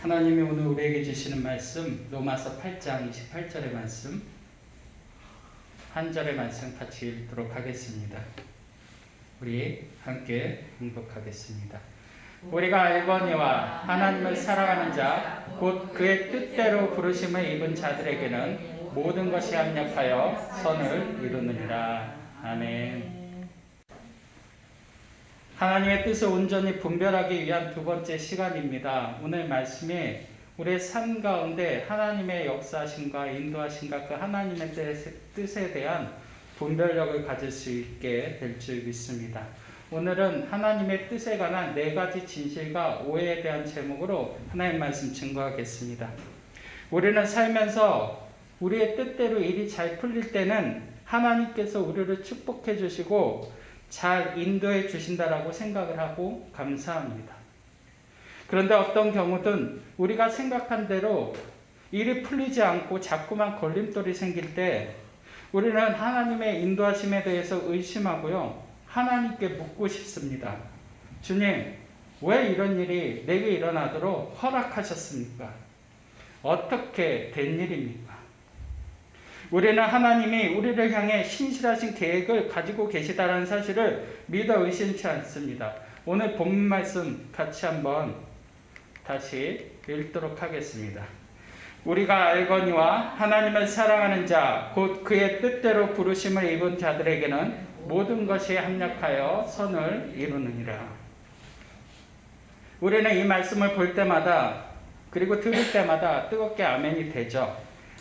하나님이 오늘 우리에게 주시는 말씀 로마서 8장 28절의 말씀 한 절의 말씀 같이 읽도록 하겠습니다. 우리 함께 행복하겠습니다. 우리가 알거니와 하나님을 사랑하는 자 곧 그의 뜻대로 부르심을 입은 자들에게는 모든 것이 합력하여 선을 이루느니라. 아멘. 하나님의 뜻을 온전히 분별하기 위한 두 번째 시간입니다. 오늘 말씀이 우리의 삶 가운데 하나님의 역사하심과 인도하심과 그 하나님의 뜻에 대한 분별력을 가질 수 있게 될 줄 믿습니다. 오늘은 하나님의 뜻에 관한 4가지 진실과 오해에 대한 제목으로 하나님의 말씀 증거하겠습니다. 우리는 살면서 우리의 뜻대로 일이 잘 풀릴 때는 하나님께서 우리를 축복해 주시고 잘 인도해 주신다라고 생각을 하고 감사합니다. 그런데 어떤 경우든 우리가 생각한 대로 일이 풀리지 않고 자꾸만 걸림돌이 생길 때 우리는 하나님의 인도하심에 대해서 의심하고요. 하나님께 묻고 싶습니다. 주님, 왜 이런 일이 내게 일어나도록 허락하셨습니까? 어떻게 된 일입니까? 우리는 하나님이 우리를 향해 신실하신 계획을 가지고 계시다는 사실을 믿어 의심치 않습니다. 오늘 본문 말씀 같이 한번 다시 읽도록 하겠습니다. 우리가 알거니와 하나님을 사랑하는 자 곧 그의 뜻대로 부르심을 입은 자들에게는 모든 것이 합력하여 선을 이루느니라. 우리는 이 말씀을 볼 때마다 그리고 들을 때마다 뜨겁게 아멘이 되죠.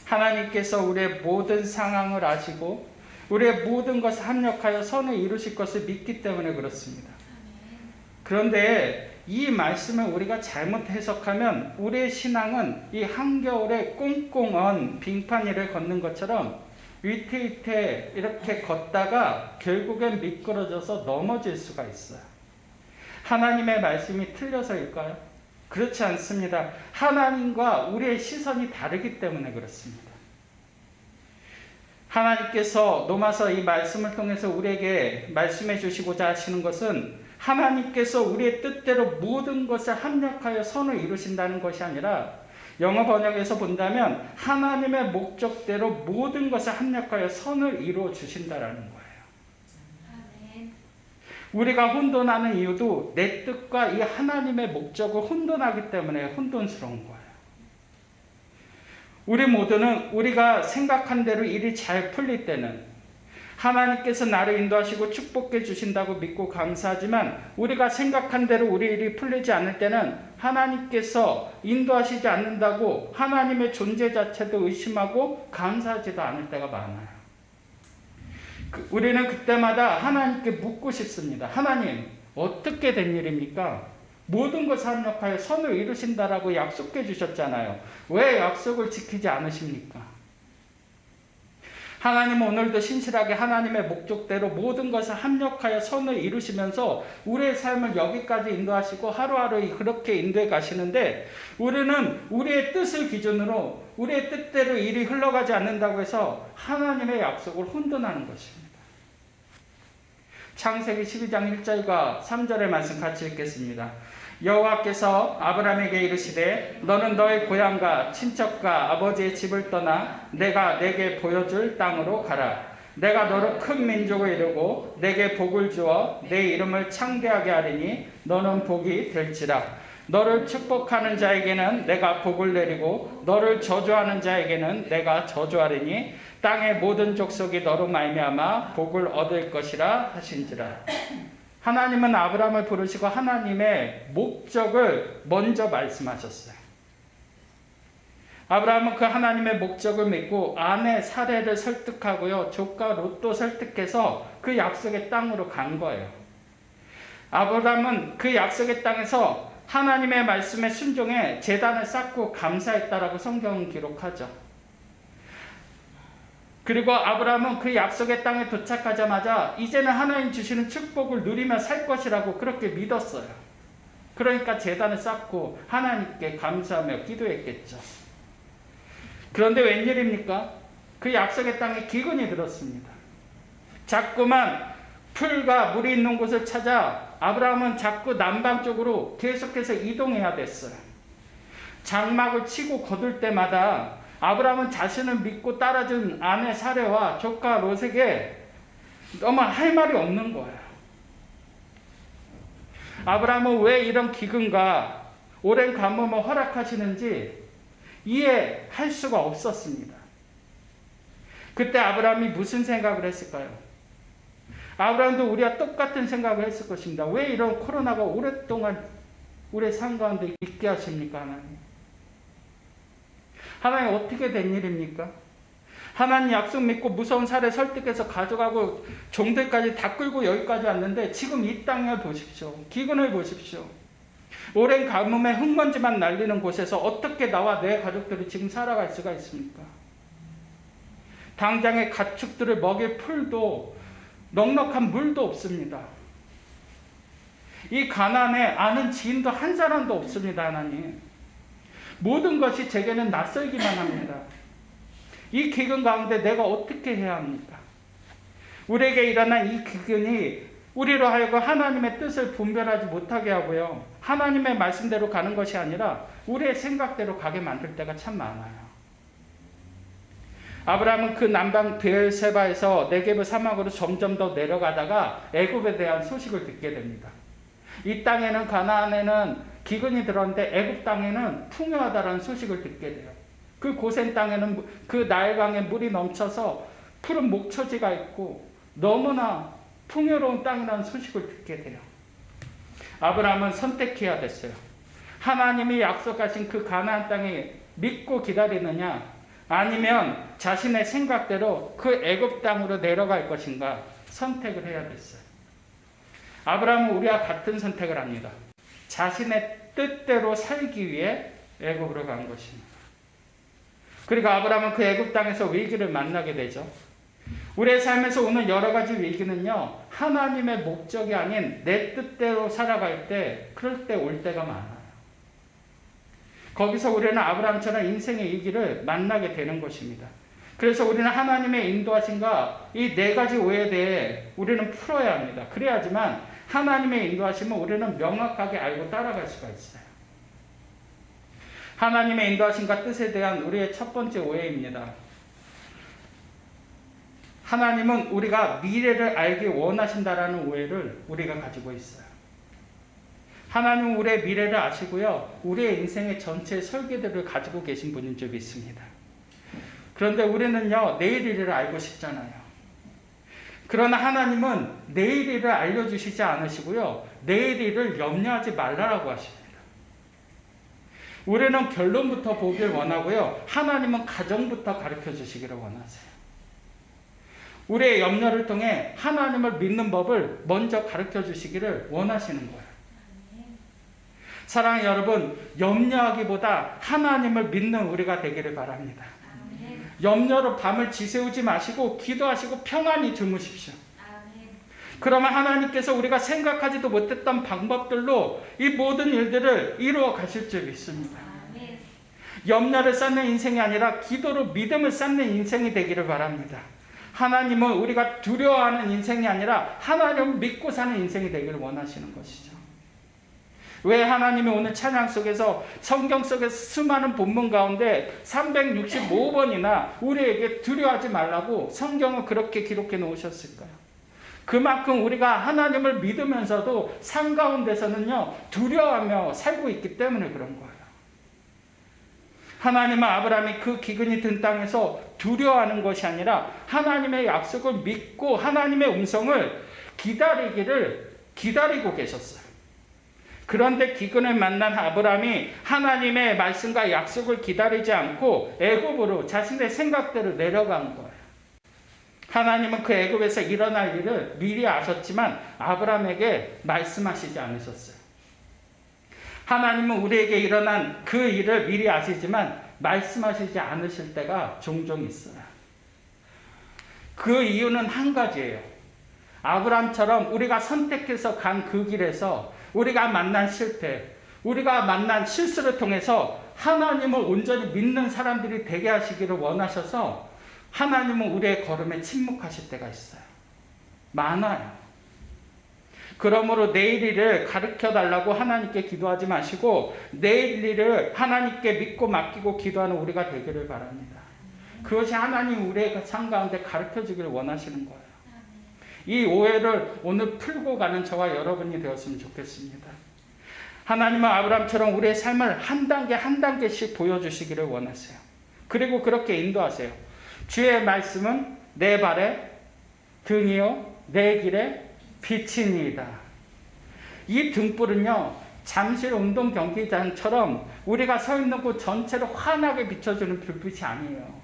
하나님께서 우리의 모든 상황을 아시고 우리의 모든 것을 합력하여 선을 이루실 것을 믿기 때문에 그렇습니다. 그런데 이 말씀을 우리가 잘못 해석하면 우리의 신앙은 이 한겨울에 꽁꽁언 빙판 위를 걷는 것처럼 위태위태 이렇게 걷다가 결국엔 미끄러져서 넘어질 수가 있어요. 하나님의 말씀이 틀려서일까요? 그렇지 않습니다. 하나님과 우리의 시선이 다르기 때문에 그렇습니다. 하나님께서 로마서 이 말씀을 통해서 우리에게 말씀해 주시고자 하시는 것은 하나님께서 우리의 뜻대로 모든 것을 합력하여 선을 이루신다는 것이 아니라 영어 번역에서 본다면 하나님의 목적대로 모든 것을 합력하여 선을 이루어 주신다라는 거예요. 우리가 혼돈하는 이유도 내 뜻과 이 하나님의 목적을 혼돈하기 때문에 혼돈스러운 거예요. 우리 모두는 우리가 생각한 대로 일이 잘 풀릴 때는 하나님께서 나를 인도하시고 축복해 주신다고 믿고 감사하지만 우리가 생각한 대로 우리 일이 풀리지 않을 때는 하나님께서 인도하시지 않는다고 하나님의 존재 자체도 의심하고 감사하지도 않을 때가 많아요. 우리는 그때마다 하나님께 묻고 싶습니다. 하나님, 어떻게 된 일입니까? 모든 것을 합력하여 선을 이루신다라고 약속해 주셨잖아요. 왜 약속을 지키지 않으십니까? 하나님은 오늘도 신실하게 하나님의 목적대로 모든 것을 합력하여 선을 이루시면서 우리의 삶을 여기까지 인도하시고 하루하루 그렇게 인도해 가시는데 우리는 우리의 뜻을 기준으로 우리의 뜻대로 일이 흘러가지 않는다고 해서 하나님의 약속을 혼돈하는 것입니다. 창세기 12장 1절과 3절의 말씀 같이 읽겠습니다. 여호와께서 아브라함에게 이르시되 너는 너의 고향과 친척과 아버지의 집을 떠나 내가 내게 보여줄 땅으로 가라. 내가 너를 큰 민족을 이루고 내게 복을 주어 내 이름을 창대하게 하리니 너는 복이 될지라. 너를 축복하는 자에게는 내가 복을 내리고 너를 저주하는 자에게는 내가 저주하리니 땅의 모든 족속이 너로 말미암아 복을 얻을 것이라 하신지라. 하나님은 아브라함을 부르시고 하나님의 목적을 먼저 말씀하셨어요. 아브라함은 그 하나님의 목적을 믿고 아내 사레를 설득하고요. 조카 롯도 설득해서 그 약속의 땅으로 간 거예요. 아브라함은 그 약속의 땅에서 하나님의 말씀에 순종해 제단을 쌓고 감사했다라고 성경은 기록하죠. 그리고 아브라함은 그 약속의 땅에 도착하자마자 이제는 하나님 주시는 축복을 누리며 살 것이라고 그렇게 믿었어요. 그러니까 제단을 쌓고 하나님께 감사하며 기도했겠죠. 그런데 웬일입니까? 그 약속의 땅에 기근이 들었습니다. 자꾸만 풀과 물이 있는 곳을 찾아 아브라함은 자꾸 남방 쪽으로 계속해서 이동해야 됐어요. 장막을 치고 거둘 때마다 아브라함은 자신을 믿고 따라준 아내 사레와 조카 롯에게 너무 할 말이 없는 거예요. 아브라함은 왜 이런 기근과 오랜 가뭄을 허락하시는지 이해할 수가 없었습니다. 그때 아브라함이 무슨 생각을 했을까요? 아브라함도 우리와 똑같은 생각을 했을 것입니다. 왜 이런 코로나가 오랫동안 우리의 삶 가운데 있게 하십니까, 하나님? 하나님 어떻게 된 일입니까? 하나님 약속 믿고 무서운 사례 설득해서 가져가고 종들까지 다 끌고 여기까지 왔는데 지금 이 땅을 보십시오. 기근을 보십시오. 오랜 가뭄에 흙먼지만 날리는 곳에서 어떻게 나와 내 가족들이 지금 살아갈 수가 있습니까? 당장의 가축들을 먹일 풀도 넉넉한 물도 없습니다. 이 가난에 아는 지인도 한 사람도 없습니다, 하나님. 모든 것이 제게는 낯설기만 합니다. 이 기근 가운데 내가 어떻게 해야 합니까? 우리에게 일어난 이 기근이 우리로 하여금 하나님의 뜻을 분별하지 못하게 하고요. 하나님의 말씀대로 가는 것이 아니라 우리의 생각대로 가게 만들 때가 참 많아요. 아브라함은 그 남방 베엘세바에서 네게브 사막으로 점점 더 내려가다가 애굽에 대한 소식을 듣게 됩니다. 이 땅에는 가나안에는 기근이 들었는데 애굽 땅에는 풍요하다라는 소식을 듣게 돼요. 그 고센 땅에는 그 나일강에 물이 넘쳐서 푸른 목초지가 있고 너무나 풍요로운 땅이라는 소식을 듣게 돼요. 아브라함은 선택해야 됐어요. 하나님이 약속하신 그 가나안 땅에 믿고 기다리느냐, 아니면 자신의 생각대로 그 애굽 땅으로 내려갈 것인가 선택을 해야 됐어요. 아브라함은 우리와 같은 선택을 합니다. 자신의 뜻대로 살기 위해 애굽으로 간 것입니다. 그리고 아브라함은 그 애굽 땅에서 위기를 만나게 되죠. 우리의 삶에서 오는 여러 가지 위기는요, 하나님의 목적이 아닌 내 뜻대로 살아갈 때, 그럴 때 올 때가 많아요. 거기서 우리는 아브라함처럼 인생의 위기를 만나게 되는 것입니다. 그래서 우리는 하나님의 인도하심과 이 네 가지 오해에 대해 우리는 풀어야 합니다. 그래야지만 하나님의 인도하심을 우리는 명확하게 알고 따라갈 수가 있어요. 하나님의 인도하심과 뜻에 대한 우리의 첫 번째 오해입니다. 하나님은 우리가 미래를 알기 원하신다라는 오해를 우리가 가지고 있어요. 하나님은 우리의 미래를 아시고요, 우리의 인생의 전체 설계들을 가지고 계신 분인 줄 믿습니다. 그런데 우리는요, 내일 일을 알고 싶잖아요. 그러나 하나님은 내일 일을 알려주시지 않으시고요, 내일 일을 염려하지 말라라고 하십니다. 우리는 결론부터 보길 원하고요, 하나님은 가정부터 가르쳐 주시기를 원하세요. 우리의 염려를 통해 하나님을 믿는 법을 먼저 가르쳐 주시기를 원하시는 거예요. 사랑하는 여러분, 염려하기보다 하나님을 믿는 우리가 되기를 바랍니다. 염려로 밤을 지새우지 마시고 기도하시고 평안히 주무십시오. 그러면 하나님께서 우리가 생각하지도 못했던 방법들로 이 모든 일들을 이루어 가실 줄 믿습니다. 염려를 쌓는 인생이 아니라 기도로 믿음을 쌓는 인생이 되기를 바랍니다. 하나님은 우리가 두려워하는 인생이 아니라 하나님을 믿고 사는 인생이 되기를 원하시는 것이죠. 왜 하나님이 오늘 찬양 속에서 성경 속에서 수많은 본문 가운데 365번이나 우리에게 두려워하지 말라고 성경을 그렇게 기록해 놓으셨을까요? 그만큼 우리가 하나님을 믿으면서도 삶 가운데서는요, 두려워하며 살고 있기 때문에 그런 거예요. 하나님은 아브라함이 그 기근이 든 땅에서 두려워하는 것이 아니라 하나님의 약속을 믿고 하나님의 음성을 기다리고 계셨어요. 그런데 기근을 만난 아브라함이 하나님의 말씀과 약속을 기다리지 않고 애굽으로 자신의 생각대로 내려간 거예요. 하나님은 그 애굽에서 일어날 일을 미리 아셨지만 아브라함에게 말씀하시지 않으셨어요. 하나님은 우리에게 일어난 그 일을 미리 아시지만 말씀하시지 않으실 때가 종종 있어요. 그 이유는 한 가지예요. 아브라함처럼 우리가 선택해서 간 그 길에서 우리가 만난 실패, 우리가 만난 실수를 통해서 하나님을 온전히 믿는 사람들이 되게 하시기를 원하셔서 하나님은 우리의 걸음에 침묵하실 때가 있어요. 많아요. 그러므로 내일 일을 가르쳐 달라고 하나님께 기도하지 마시고 내일 일을 하나님께 믿고 맡기고 기도하는 우리가 되기를 바랍니다. 그것이 하나님 우리의 삶 가운데 가르쳐 주기를 원하시는 거예요. 이 오해를 오늘 풀고 가는 저와 여러분이 되었으면 좋겠습니다. 하나님은 아브라함처럼 우리의 삶을 한 단계 한 단계씩 보여주시기를 원하세요. 그리고 그렇게 인도하세요. 주의 말씀은 내 발의 등이요 내 길의 빛이니이다. 이 등불은요 잠실 운동 경기장처럼 우리가 서 있는 곳 전체를 환하게 비춰주는 불빛이 아니에요.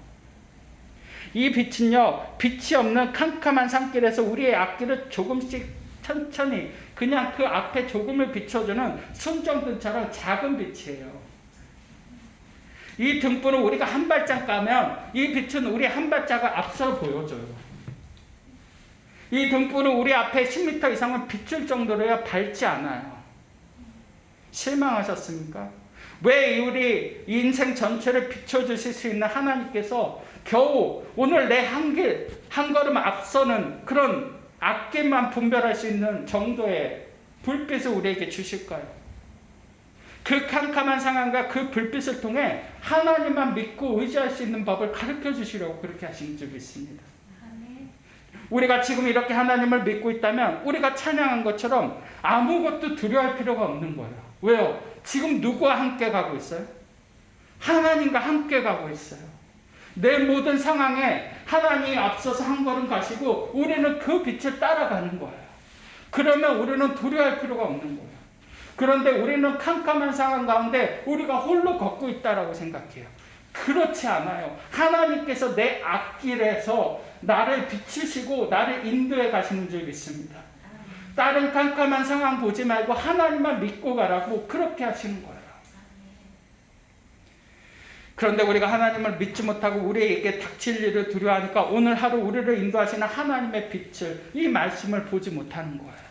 이 빛은요 빛이 없는 캄캄한 산길에서 우리의 앞길을 조금씩 천천히 그냥 그 앞에 조금을 비춰주는 순정등처럼 작은 빛이에요. 이 등불은 우리가 한 발짝 가면 이 빛은 우리 한 발짝을 앞서 보여줘요. 이 등불은 우리 앞에 10m 이상은 비출 정도로야 밝지 않아요. 실망하셨습니까? 왜 우리 인생 전체를 비춰주실 수 있는 하나님께서 겨우 오늘 내 한 걸음 앞서는 그런 앞길만 분별할 수 있는 정도의 불빛을 우리에게 주실까요? 그 캄캄한 상황과 그 불빛을 통해 하나님만 믿고 의지할 수 있는 법을 가르쳐 주시려고 그렇게 하신 줄 믿습니다. 우리가 지금 이렇게 하나님을 믿고 있다면 우리가 찬양한 것처럼 아무것도 두려워할 필요가 없는 거예요. 왜요? 지금 누구와 함께 가고 있어요? 하나님과 함께 가고 있어요. 내 모든 상황에 하나님이 앞서서 한 걸음 가시고 우리는 그 빛을 따라가는 거예요. 그러면 우리는 두려워할 필요가 없는 거예요. 그런데 우리는 캄캄한 상황 가운데 우리가 홀로 걷고 있다라고 생각해요. 그렇지 않아요. 하나님께서 내 앞길에서 나를 비추시고 나를 인도해 가시는 줄 믿습니다. 다른 깜깜한 상황 보지 말고 하나님만 믿고 가라고 그렇게 하시는 거예요. 그런데 우리가 하나님을 믿지 못하고 우리에게 닥칠 일을 두려워하니까 오늘 하루 우리를 인도하시는 하나님의 빛을, 이 말씀을 보지 못하는 거예요.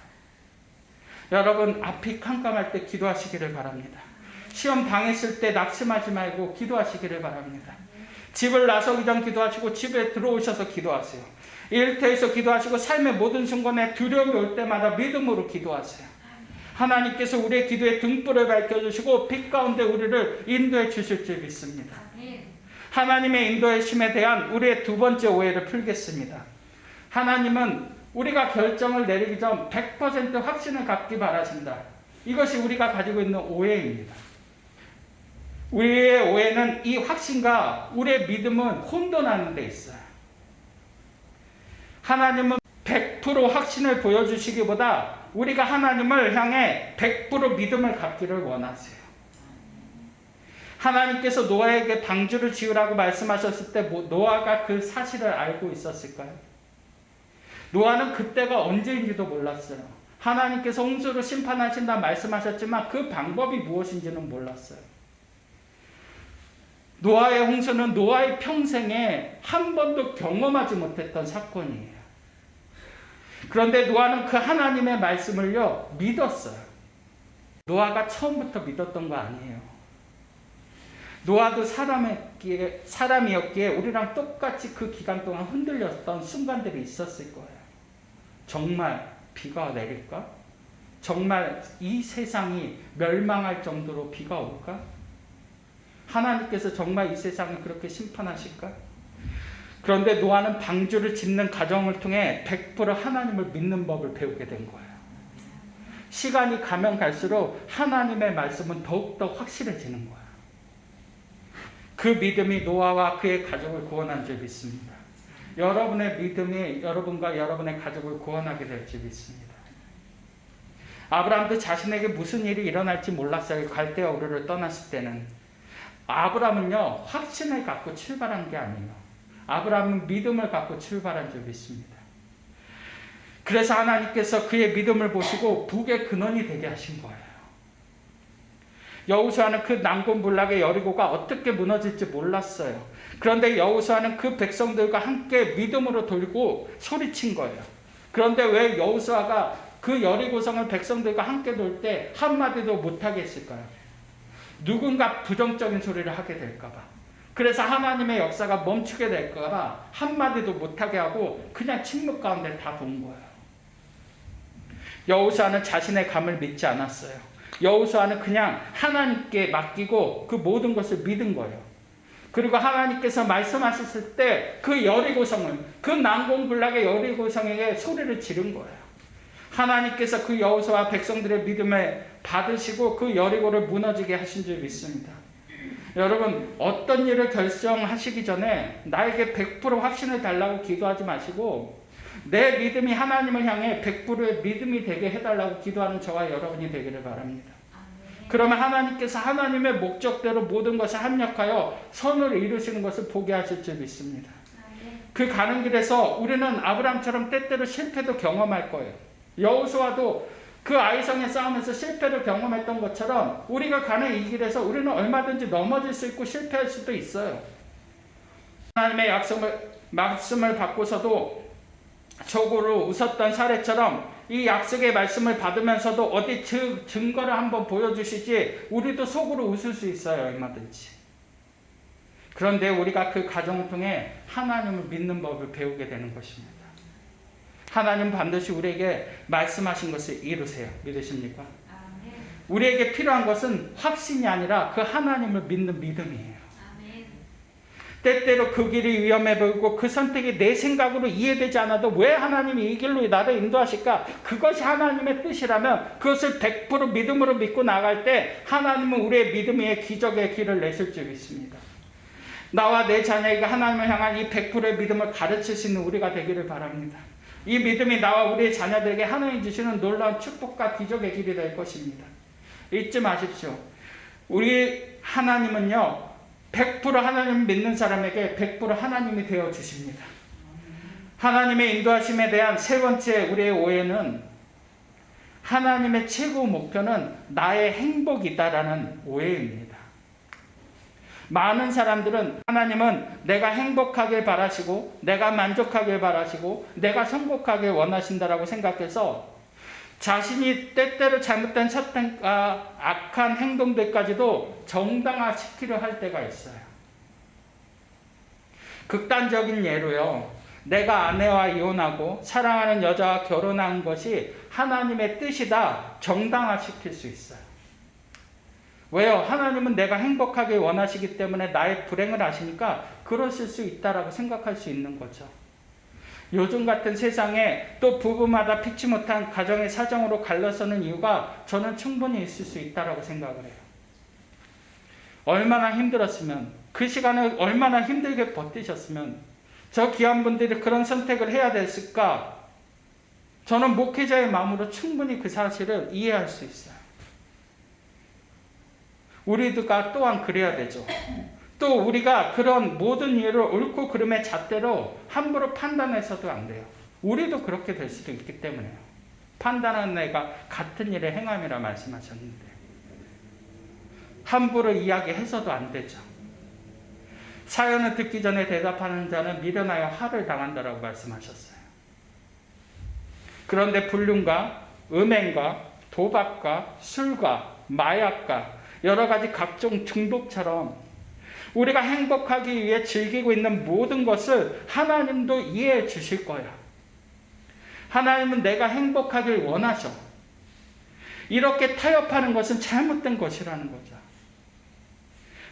여러분, 앞이 깜깜할 때 기도하시기를 바랍니다. 시험 당했을 때 낙심하지 말고 기도하시기를 바랍니다. 집을 나서기 전 기도하시고 집에 들어오셔서 기도하세요. 일터에서 기도하시고 삶의 모든 순간에 두려움이 올 때마다 믿음으로 기도하세요. 하나님께서 우리의 기도에 등불을 밝혀주시고 빛 가운데 우리를 인도해 주실 줄 믿습니다. 하나님의 인도하심에 대한 우리의 두 번째 오해를 풀겠습니다. 하나님은 우리가 결정을 내리기 전 100% 확신을 갖기 바라신다. 이것이 우리가 가지고 있는 오해입니다. 우리의 오해는 이 확신과 우리의 믿음은 혼돈하는 데 있어요. 하나님은 100% 확신을 보여주시기보다 우리가 하나님을 향해 100% 믿음을 갖기를 원하세요. 하나님께서 노아에게 방주를 지으라고 말씀하셨을 때 노아가 그 사실을 알고 있었을까요? 노아는 그때가 언제인지도 몰랐어요. 하나님께서 홍수로 심판하신다 말씀하셨지만 그 방법이 무엇인지는 몰랐어요. 노아의 홍수는 노아의 평생에 한 번도 경험하지 못했던 사건이에요. 그런데 노아는 그 하나님의 말씀을요 믿었어요. 노아가 처음부터 믿었던 거 아니에요. 노아도 사람이었기에 우리랑 똑같이 그 기간 동안 흔들렸던 순간들이 있었을 거예요. 정말 비가 내릴까? 정말 이 세상이 멸망할 정도로 비가 올까? 하나님께서 정말 이 세상을 그렇게 심판하실까? 그런데 노아는 방주를 짓는 과정을 통해 100% 하나님을 믿는 법을 배우게 된 거예요. 시간이 가면 갈수록 하나님의 말씀은 더욱더 확실해지는 거예요. 그 믿음이 노아와 그의 가족을 구원한 줄 믿습니다. 여러분의 믿음이 여러분과 여러분의 가족을 구원하게 될 줄 믿습니다. 아브라함도 자신에게 무슨 일이 일어날지 몰랐어요. 갈대아 우르를 떠났을 때는. 아브라함은요 확신을 갖고 출발한 게 아니에요. 아브라함은 믿음을 갖고 출발한 줄 믿습니다. 그래서 하나님께서 그의 믿음을 보시고 북의 근원이 되게 하신 거예요. 여호수아는 그 난공불락의 여리고가 어떻게 무너질지 몰랐어요. 그런데 여호수아는 그 백성들과 함께 믿음으로 돌고 소리친 거예요. 그런데 왜 여호수아가 그 여리고성을 백성들과 함께 돌 때 한마디도 못하게 했을까요? 누군가 부정적인 소리를 하게 될까 봐. 그래서 하나님의 역사가 멈추게 될까 봐 한마디도 못하게 하고 그냥 침묵 가운데 다 본 거예요. 여호수아는 자신의 감을 믿지 않았어요. 여호수아는 그냥 하나님께 맡기고 그 모든 것을 믿은 거예요. 그리고 하나님께서 말씀하셨을 때 그 여리고성을, 그 난공불락의 여리고성에게 소리를 지른 거예요. 하나님께서 그 여호수아 백성들의 믿음을 받으시고 그 여리고를 무너지게 하신 줄 믿습니다. 여러분, 어떤 일을 결정하시기 전에 나에게 100% 확신을 달라고 기도하지 마시고 내 믿음이 하나님을 향해 100%의 믿음이 되게 해달라고 기도하는 저와 여러분이 되기를 바랍니다. 그러면 하나님께서 하나님의 목적대로 모든 것을 합력하여 선을 이루시는 것을 보게 하실 줄 믿습니다. 그 가는 길에서 우리는 아브라함처럼 때때로 실패도 경험할 거예요. 여호수아도 그 아이성의 싸움에서 실패를 경험했던 것처럼 우리가 가는 이 길에서 우리는 얼마든지 넘어질 수 있고 실패할 수도 있어요. 하나님의 말씀을 받고서도 속으로 웃었던 사례처럼 이 약속의 말씀을 받으면서도 어디 증거를 한번 보여주시지 우리도 속으로 웃을 수 있어요. 얼마든지. 그런데 우리가 그 과정을 통해 하나님을 믿는 법을 배우게 되는 것입니다. 하나님 반드시 우리에게 말씀하신 것을 이루세요. 믿으십니까? 우리에게 필요한 것은 확신이 아니라 그 하나님을 믿는 믿음이에요. 때때로 그 길이 위험해 보이고 그 선택이 내 생각으로 이해되지 않아도 왜 하나님이 이 길로 나를 인도하실까? 그것이 하나님의 뜻이라면 그것을 100% 믿음으로 믿고 나갈 때 하나님은 우리의 믿음 위에 기적의 길을 내실 줄 믿습니다. 나와 내 자녀에게 하나님을 향한 이 100%의 믿음을 가르칠 수 있는 우리가 되기를 바랍니다. 이 믿음이 나와 우리의 자녀들에게 하나님 주시는 놀라운 축복과 기적의 길이 될 것입니다. 잊지 마십시오. 우리 하나님은요, 100% 하나님 믿는 사람에게 100% 하나님이 되어 주십니다. 하나님의 인도하심에 대한 세 번째 우리의 오해는 하나님의 최고 목표는 나의 행복이다라는 오해입니다. 많은 사람들은 하나님은 내가 행복하길 바라시고 내가 만족하길 바라시고 내가 성공하길 원하신다라고 생각해서 자신이 때때로 잘못된 선택과 악한 행동들까지도 정당화시키려 할 때가 있어요. 극단적인 예로요. 내가 아내와 이혼하고 사랑하는 여자와 결혼한 것이 하나님의 뜻이다 정당화시킬 수 있어요. 왜요? 하나님은 내가 행복하게 원하시기 때문에 나의 불행을 아시니까 그러실 수 있다라고 생각할 수 있는 거죠. 요즘 같은 세상에 또 부부마다 피치 못한 가정의 사정으로 갈라서는 이유가 저는 충분히 있을 수 있다라고 생각을 해요. 얼마나 힘들었으면, 그 시간을 얼마나 힘들게 버티셨으면 저 귀한 분들이 그런 선택을 해야 됐을까? 저는 목회자의 마음으로 충분히 그 사실을 이해할 수 있어요. 우리가 또한 그래야 되죠. 또 우리가 그런 모든 일을 옳고 그름의 잣대로 함부로 판단해서도 안 돼요. 우리도 그렇게 될 수도 있기 때문에요. 판단하는 애가 같은 일을 행함이라 말씀하셨는데 함부로 이야기해서도 안 되죠. 사연을 듣기 전에 대답하는 자는 미련하여 화를 당한다라고 말씀하셨어요. 그런데 불륜과 음행과 도박과 술과 마약과 여러 가지 각종 중독처럼 우리가 행복하기 위해 즐기고 있는 모든 것을 하나님도 이해해 주실 거예요. 하나님은 내가 행복하길 원하셔. 이렇게 타협하는 것은 잘못된 것이라는 거죠.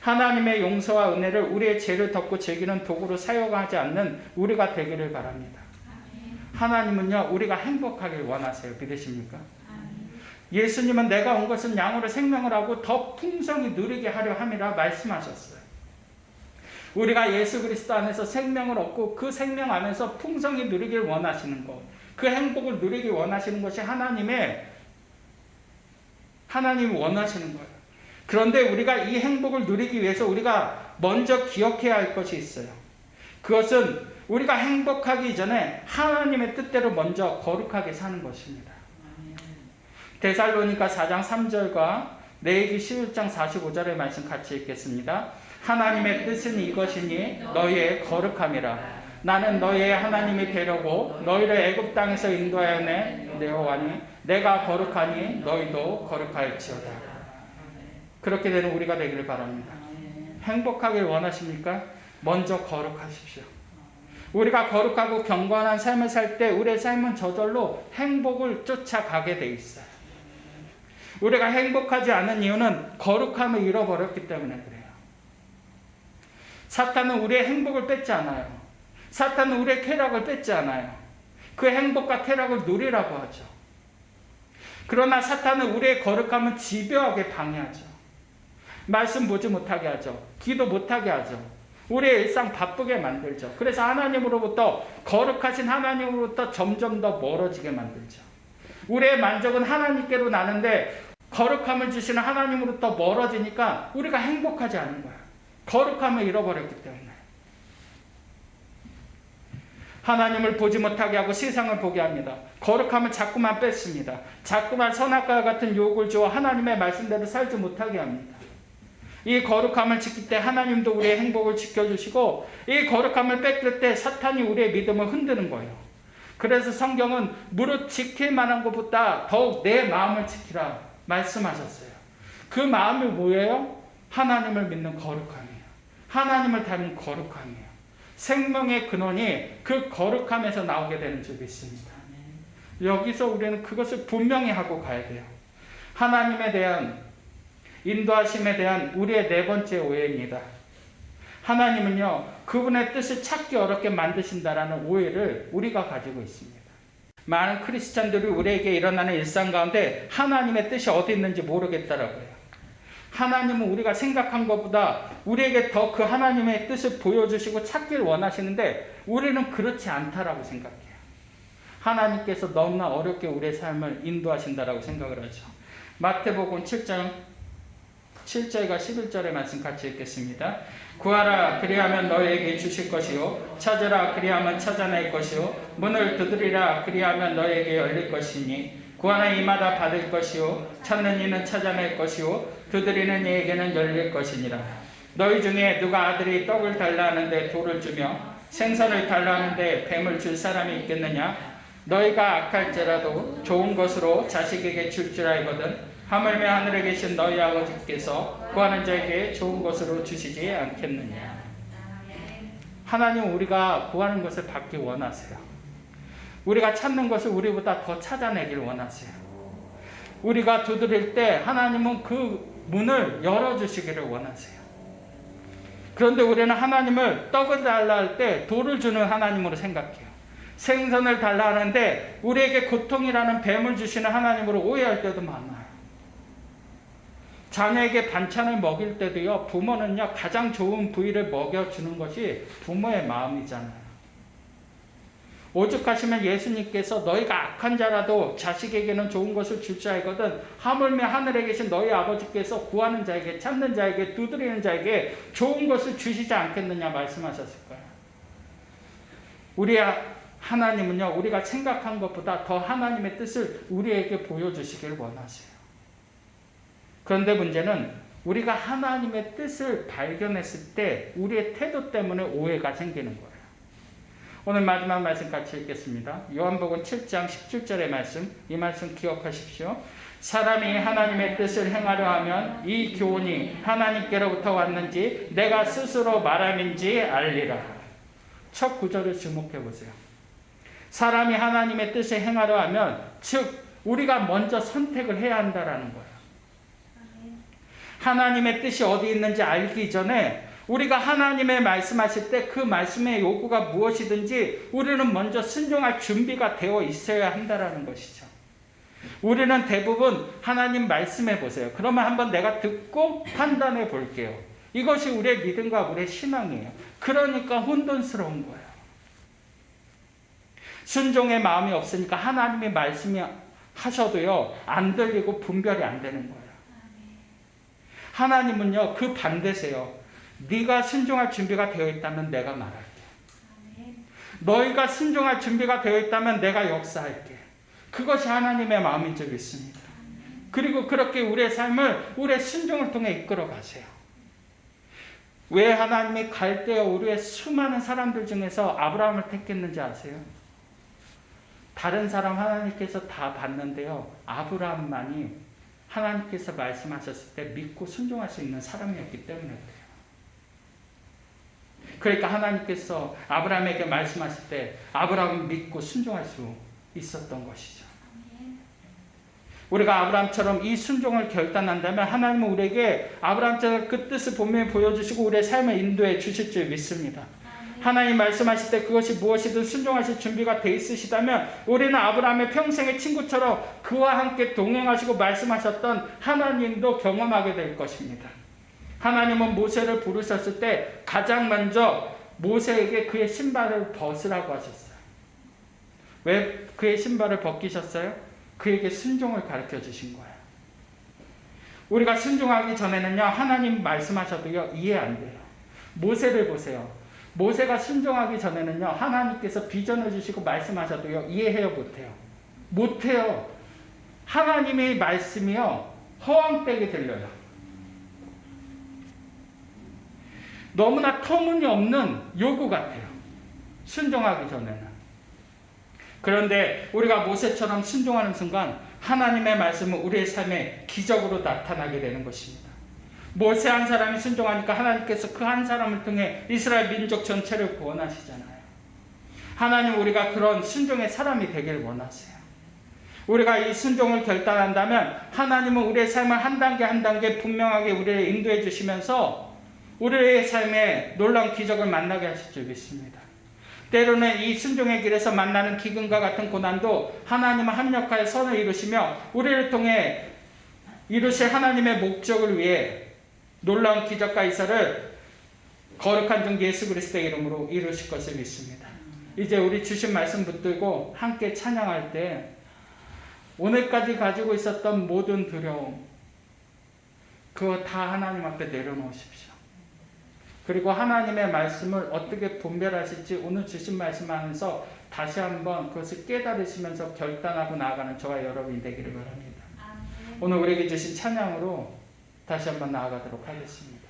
하나님의 용서와 은혜를 우리의 죄를 덮고 즐기는 도구로 사용하지 않는 우리가 되기를 바랍니다. 하나님은요, 우리가 행복하길 원하세요. 믿으십니까? 예수님은 내가 온 것은 양으로 생명을 하고 더 풍성히 누리게 하려 함이라 말씀하셨어요. 우리가 예수 그리스도 안에서 생명을 얻고 그 생명 안에서 풍성히 누리길 원하시는 것, 그 행복을 누리길 원하시는 것이 하나님이 원하시는 거예요. 그런데 우리가 이 행복을 누리기 위해서 우리가 먼저 기억해야 할 것이 있어요. 그것은 우리가 행복하기 전에 하나님의 뜻대로 먼저 거룩하게 사는 것입니다. 데살로니가 4장 3절과 레위기 11장 45절의 말씀 같이 읽겠습니다. 하나님의 뜻은 이것이니 너희의 거룩함이라. 나는 너희의 하나님이 되려고 너희를 애굽 땅에서 인도하여 내어오니 내가 거룩하니 너희도 거룩할지어다. 그렇게 되는 우리가 되기를 바랍니다. 행복하길 원하십니까? 먼저 거룩하십시오. 우리가 거룩하고 경건한 삶을 살 때 우리의 삶은 저절로 행복을 쫓아가게 돼 있어요. 우리가 행복하지 않은 이유는 거룩함을 잃어버렸기 때문에 그래요. 사탄은 우리의 행복을 뺏지 않아요. 사탄은 우리의 쾌락을 뺏지 않아요. 그 행복과 쾌락을 누리라고 하죠. 그러나 사탄은 우리의 거룩함을 집요하게 방해하죠. 말씀 보지 못하게 하죠. 기도 못하게 하죠. 우리의 일상 바쁘게 만들죠. 그래서 하나님으로부터, 거룩하신 하나님으로부터 점점 더 멀어지게 만들죠. 우리의 만족은 하나님께로 나는데 거룩함을 주시는 하나님으로부터 멀어지니까 우리가 행복하지 않은 거야. 거룩함을 잃어버렸기 때문에. 하나님을 보지 못하게 하고 세상을 보게 합니다. 거룩함을 자꾸만 뺐습니다. 자꾸만 선악과와 같은 유혹을 주어 하나님의 말씀대로 살지 못하게 합니다. 이 거룩함을 지킬 때 하나님도 우리의 행복을 지켜주시고, 이 거룩함을 뺏길 때 사탄이 우리의 믿음을 흔드는 거예요. 그래서 성경은 무릇 지킬 만한 것보다 더욱 내 마음을 지키라 말씀하셨어요. 그 마음이 뭐예요? 하나님을 믿는 거룩함이에요. 하나님을 닮은 거룩함이에요. 생명의 근원이 그 거룩함에서 나오게 되는 줄 믿습니다. 여기서 우리는 그것을 분명히 하고 가야 돼요. 하나님에 대한 인도하심에 대한 우리의 네 번째 오해입니다. 하나님은요, 그분의 뜻을 찾기 어렵게 만드신다라는 오해를 우리가 가지고 있습니다. 많은 크리스찬들이 우리에게 일어나는 일상 가운데 하나님의 뜻이 어디 있는지 모르겠다라고 해요. 하나님은 우리가 생각한 것보다 우리에게 더 그 하나님의 뜻을 보여주시고 찾길 원하시는데 우리는 그렇지 않다라고 생각해요. 하나님께서 너무나 어렵게 우리의 삶을 인도하신다라고 생각을 하죠. 마태복음 7장 7절과 11절의 말씀 같이 읽겠습니다. 구하라 그리하면 너희에게 주실 것이요 찾으라 그리하면 찾아낼 것이요 문을 두드리라 그리하면 너희에게 열릴 것이니 구하는 이마다 받을 것이요 찾는 이는 찾아낼 것이요 두드리는 이에게는 열릴 것이니라. 너희 중에 누가 아들이 떡을 달라 하는데 돌을 주며 생선을 달라 하는데 뱀을 줄 사람이 있겠느냐? 너희가 악할지라도 좋은 것으로 자식에게 줄 줄 알거든 하물며 하늘에 계신 너희 아버지께서 구하는 자에게 좋은 것으로 주시지 않겠느냐. 하나님은 우리가 구하는 것을 받기 원하세요. 우리가 찾는 것을 우리보다 더 찾아내길 원하세요. 우리가 두드릴 때 하나님은 그 문을 열어주시기를 원하세요. 그런데 우리는 하나님을 떡을 달라 할 때 돌을 주는 하나님으로 생각해요. 생선을 달라 하는데 우리에게 고통이라는 뱀을 주시는 하나님으로 오해할 때도 많아요. 자녀에게 반찬을 먹일 때도요, 부모는요, 가장 좋은 부위를 먹여주는 것이 부모의 마음이잖아요. 오죽하시면 예수님께서 너희가 악한 자라도 자식에게는 좋은 것을 줄 줄 알거든 하물며 하늘에 계신 너희 아버지께서 구하는 자에게 찾는 자에게 두드리는 자에게 좋은 것을 주시지 않겠느냐 말씀하셨을 거예요. 우리 하나님은요, 우리가 생각한 것보다 더 하나님의 뜻을 우리에게 보여주시길 원하세요. 그런데 문제는 우리가 하나님의 뜻을 발견했을 때 우리의 태도 때문에 오해가 생기는 거예요. 오늘 마지막 말씀 같이 읽겠습니다. 요한복음 7장 17절의 말씀, 이 말씀 기억하십시오. 사람이 하나님의 뜻을 행하려 하면 이 교훈이 하나님께로부터 왔는지 내가 스스로 말함인지 알리라. 첫 구절을 주목해 보세요. 사람이 하나님의 뜻을 행하려 하면, 즉 우리가 먼저 선택을 해야 한다라는 거예요. 하나님의 뜻이 어디 있는지 알기 전에 우리가 하나님의 말씀하실 때 그 말씀의 요구가 무엇이든지 우리는 먼저 순종할 준비가 되어 있어야 한다는 것이죠. 우리는 대부분 하나님 말씀해 보세요. 그러면 한번 내가 듣고 판단해 볼게요. 이것이 우리의 믿음과 우리의 신앙이에요. 그러니까 혼돈스러운 거예요. 순종의 마음이 없으니까 하나님의 말씀이 하셔도요, 안 들리고 분별이 안 되는 거예요. 하나님은요, 그 반대세요. 네가 순종할 준비가 되어 있다면 내가 말할게. 너희가 순종할 준비가 되어 있다면 내가 역사할게. 그것이 하나님의 마음인 줄 믿습니다. 그리고 그렇게 우리의 삶을 우리의 순종을 통해 이끌어 가세요. 왜 하나님이 갈대아 우르의 수많은 사람들 중에서 아브라함을 택했는지 아세요? 다른 사람 하나님께서 다 봤는데요, 아브라함만이 하나님께서 말씀하셨을 때 믿고 순종할 수 있는 사람이었기 때문에 그래요. 그러니까 하나님께서 아브라함에게 말씀하실 때 아브라함을 믿고 순종할 수 있었던 것이죠. 우리가 아브라함처럼 이 순종을 결단한다면 하나님은 우리에게 아브라함처럼 그 뜻을 분명히 보여주시고 우리의 삶을 인도해 주실 줄 믿습니다. 하나님 말씀하실 때 그것이 무엇이든 순종하실 준비가 돼 있으시다면 우리는 아브라함의 평생의 친구처럼 그와 함께 동행하시고 말씀하셨던 하나님도 경험하게 될 것입니다. 하나님은 모세를 부르셨을 때 가장 먼저 모세에게 그의 신발을 벗으라고 하셨어요. 왜 그의 신발을 벗기셨어요? 그에게 순종을 가르쳐 주신 거예요. 우리가 순종하기 전에는요, 하나님 말씀하셔도요, 이해 안 돼요. 모세를 보세요. 모세가 순종하기 전에는요, 하나님께서 비전을 주시고 말씀하셔도요, 이해해요, 못해요? 못해요. 하나님의 말씀이요, 허황되게 들려요. 너무나 터무니없는 요구 같아요. 순종하기 전에는. 그런데 우리가 모세처럼 순종하는 순간 하나님의 말씀은 우리의 삶에 기적으로 나타나게 되는 것입니다. 모세 한 사람이 순종하니까 하나님께서 그 한 사람을 통해 이스라엘 민족 전체를 구원하시잖아요. 하나님 우리가 그런 순종의 사람이 되길 원하세요. 우리가 이 순종을 결단한다면 하나님은 우리의 삶을 한 단계 한 단계 분명하게 우리를 인도해 주시면서 우리의 삶에 놀라운 기적을 만나게 하실 줄 믿습니다. 때로는 이 순종의 길에서 만나는 기근과 같은 고난도 하나님은 합력하여 선을 이루시며 우리를 통해 이루실 하나님의 목적을 위해 놀라운 기적과 이사를 거룩한 종 예수 그리스도의 이름으로 이루실 것을 믿습니다. 이제 우리 주신 말씀 붙들고 함께 찬양할 때 오늘까지 가지고 있었던 모든 두려움 그거 다 하나님 앞에 내려놓으십시오. 그리고 하나님의 말씀을 어떻게 분별하실지 오늘 주신 말씀하면서 다시 한번 그것을 깨달으시면서 결단하고 나아가는 저와 여러분이 되기를 바랍니다. 오늘 우리에게 주신 찬양으로 다시 한번 나아가도록 하겠습니다.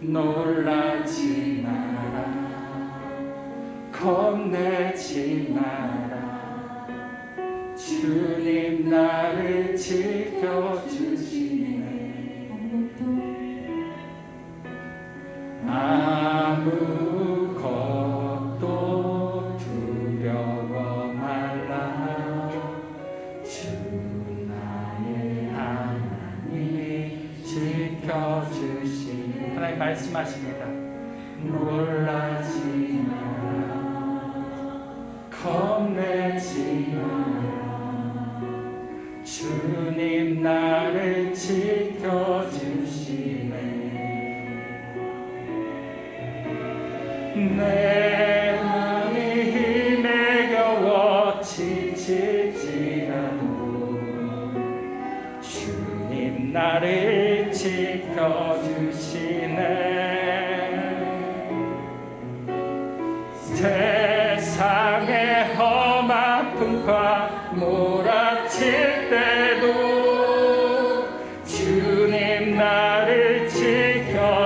놀라지 마라 겁내지 마라 주님 나를 지켜주시네 아무것도 두려워 말라 주 나의 하나님이 지켜주시네 하나님 말씀하십니다. 놀라지 마라 겁내지 마라 주님 나를 지켜주시네 내 마음이 힘에 겨워 지칠지라도 주님 나를 지켜주시네 세상의 험한 풍파 몰아칠 때도 주님 나를 지켜주시네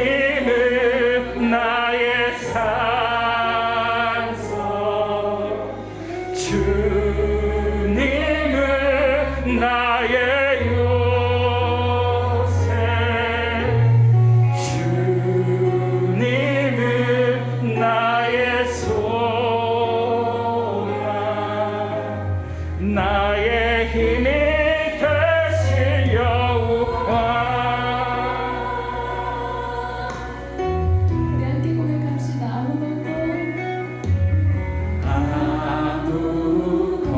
주님은 나의 산소 주님은 나의 나의 힘이 되실 여호와 우리 함께 고백합시다. 아무것도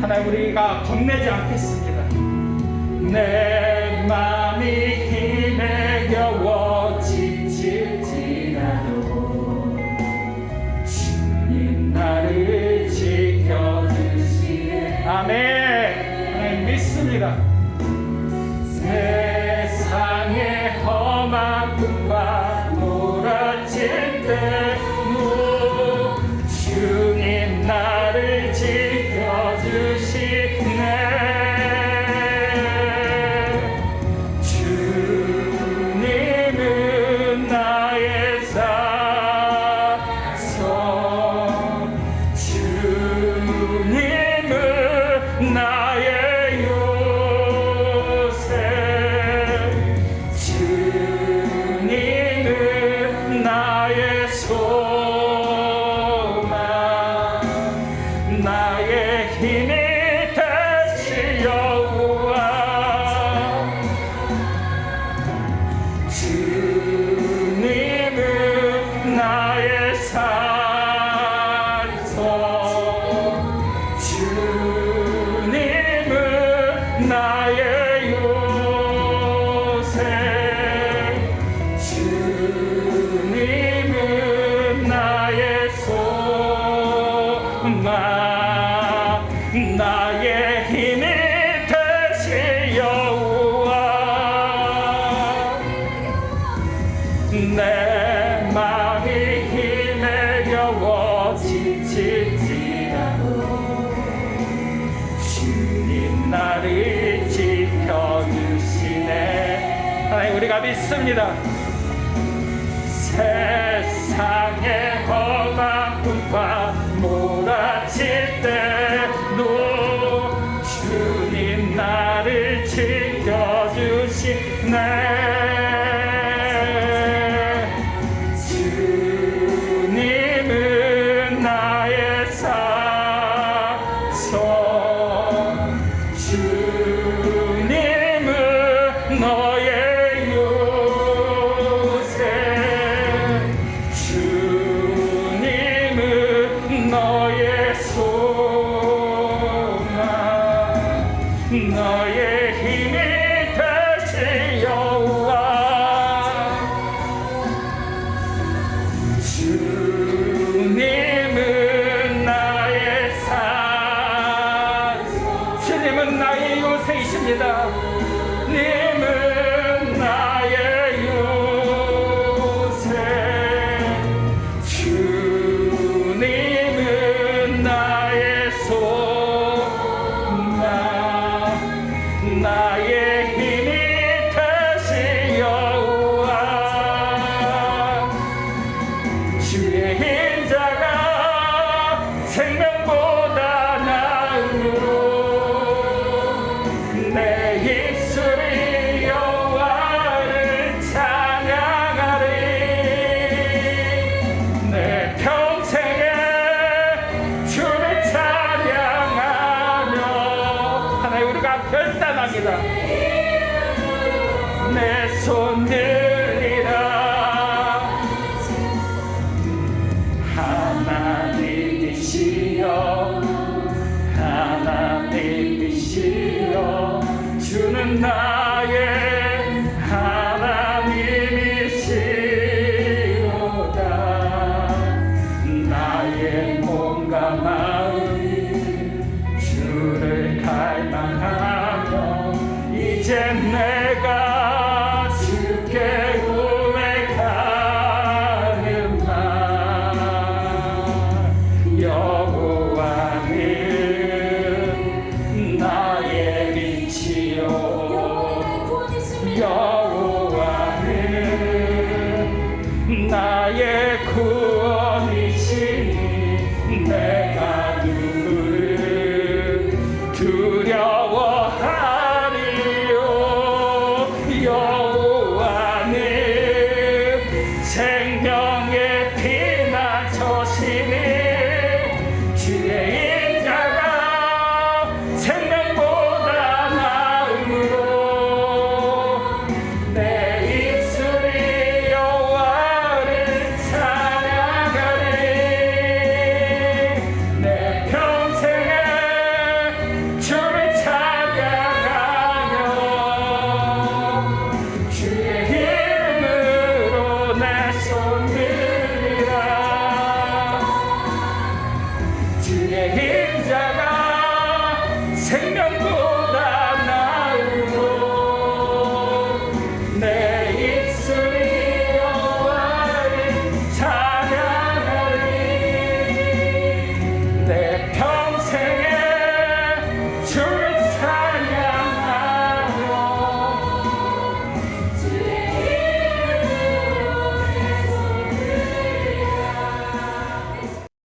하나님 우리가 겁내지 않겠습니다. 내 맘이 힘에 겨워 지칠지라도 주님 나를 지켜주시네. 아멘. 하나님 믿습니다. 세상의 험한 꿈과 몰아칠 때도 주님 나를 지켜주시네. 주님은 나의 사성, 주님은 나의 요새, 주님은 나의 소망, 나의 힘이 되시 여호와. 주님은 나의 산성, 주님은 나의 요새, 주님은 나의 소망, 나의 힘이 되시 여호와. 내 마음이 힘에 겨워 지칠지라도 주님 나를 지켜주시네. 하나님 우리가 믿습니다. 세상의 험한 꿈과 몰아칠 때도 주님 나를 지켜주시네. 주님은 나의 사성, 주님은 너의 요새, 주님은 너의 소망, 너의 힘이 되시 여호와. 주님은 나의 산, 주님은 나의 요새이십니다. 주님은 나의 요새, 주님은 나의 소망, 나의 힘이 되시 여호와. 주의 인자가 생명보다 나으로 내 입술이 여호와를 찬양하리. 내 평생에 주를 찬양하며 하나님 우리가 결단합니다. 내 손 들리라. 하나님이시여, 하나님이시여, 주는 나